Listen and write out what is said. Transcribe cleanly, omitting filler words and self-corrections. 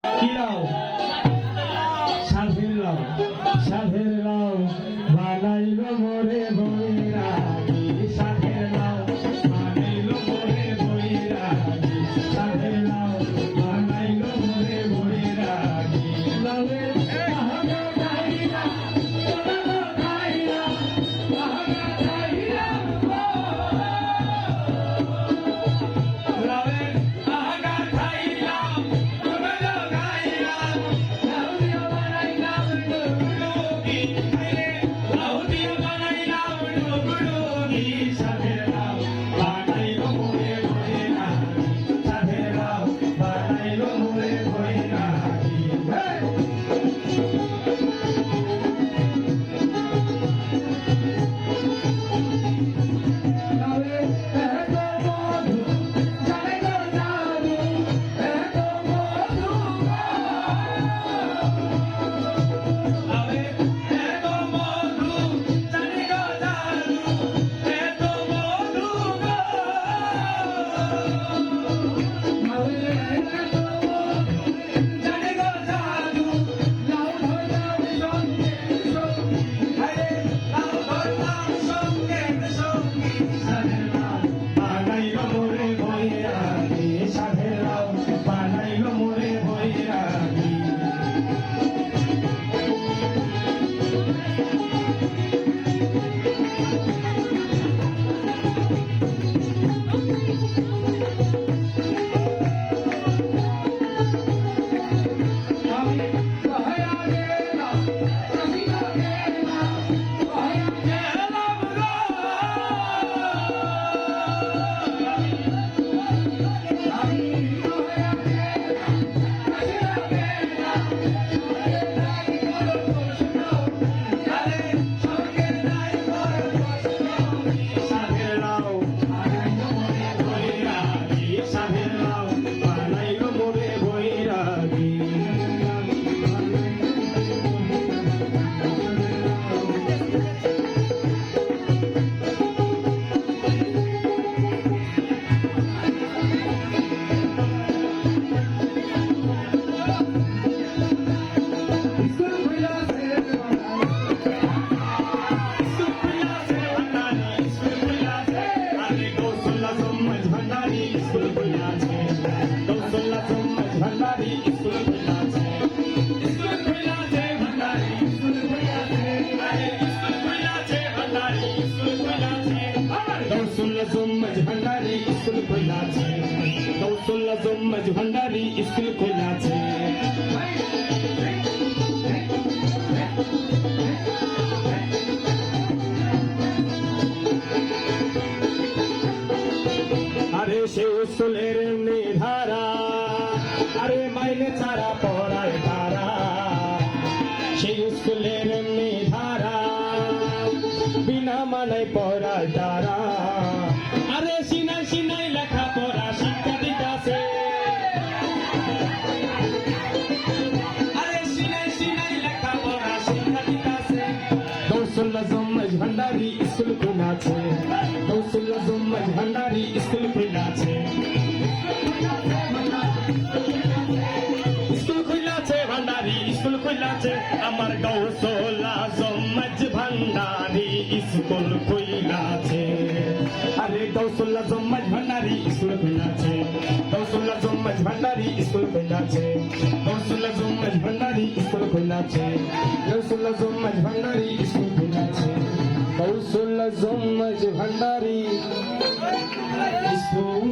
কি লাউ? সাধের লাউ। সাধের লাউ বানাইলো মোরে বৈরাগী। সাধের লাউ বানাইলো মোরে বৈরাগী। সাধের লাউ বানাইলো মোরে বৈরাগী। লাউয়ের বাহানা খাইলা, বাহানা খাইলা, বাহানা খাইলা। লাউয়ের বাহানা খাইলা, বাহানা খাইলা। লাউ দিয়া বানাইলাম ডুগডুগি। লাউ দিয়া বানাইলাম ডুগডুগি। সাধের লাউ বানাইলো মোরে বৈরাগী। সাধের লাউ বানাইলো মোরে বৈরাগী। লাউয়ে এত মধু, জানে গো জাদু, এত মধু গো। লাউয়ে এত মধু, জানে গো জাদু, এত মধু গো। লাউয়ে এত মধু, জানে গো জাদু, লাউ ধরলাম সঙ্গে সঙ্গী। আরে লাউ ধরলাম সঙ্গে সঙ্গী। সাধের লাউ বানাইলো মোরে বৈরাগী। সাধের লাউ বানাইলো মোরে বৈরাগী। আমি কহয়া গেলাম, আমি গেলাম, কহয়া গেলাম গো। আমি কহয়া গেলাম, আমি গেলাম, সঙ্গে নাই বড় কষ্ট। আরে সঙ্গে নাই বড় কষ্ট। সাধের লাউ বানাইলো মোরে বৈরাগী। সাধের লাউ বানাইলো মোরে বৈরাগী। স্কুল খুইলাছে স্কুল খুইলাছে ভান্ডারি। স্কুল খুইলাছে আরে কৌশল্যা সমাজ ভান্ডারি। স্কুল খুইলাছে কৌশল্যা সমাজ ভান্ডারি। স্কুল খুইলাছে স্কুল খুইলাছে ভান্ডারি। স্কুল খুইলাছে আরে স্কুল খুইলাছে ভান্ডারি। স্কুল খুইলাছে আমার কৌশল্যা সমাজ ভান্ডারি। স্কুল খুইলাছে কৌশল্যা সমাজ ভান্ডারি। স্কুল খুইলাছে। আরে সে স্কুলের নিধারা, আরে মাইনে ছাড়া পড়ায় তারা। সেই স্কুলের নিধারা, বিনা মানায় পড়ায় তারা। আরে সিনাই সিনাই লেখা পড়া শিক্ষা দিতাছে। আরে সিনাই সিনাই লেখা পড়া শিক্ষা দিতাছে। কৌশল্যা সমাজ ভান্ডারি। স্কুল খুলেছে কৌশল্যা সমাজ ভান্ডারি। স্কুল খুলেছে স্কুল খুলেছে ভান্ডারি। স্কুল খুলেছে আমার কৌশল্যা সমাজ ভান্ডারি। স্কুল খুলেছে আরে কৌশল্যা সমাজ ভান্ডারি। স্কুল খুলেছে কৌশল্যা সমাজ ভান্ডারি। স্কুল খুলেছে কৌশল্যা সমাজ ভান্ডারি। স্কুল খুলেছে কৌশল্যা সমাজ ভান্ডারি। স্কুল খুলেছে কৌশল্যা সমাজ ভান্ডারি। স্কুল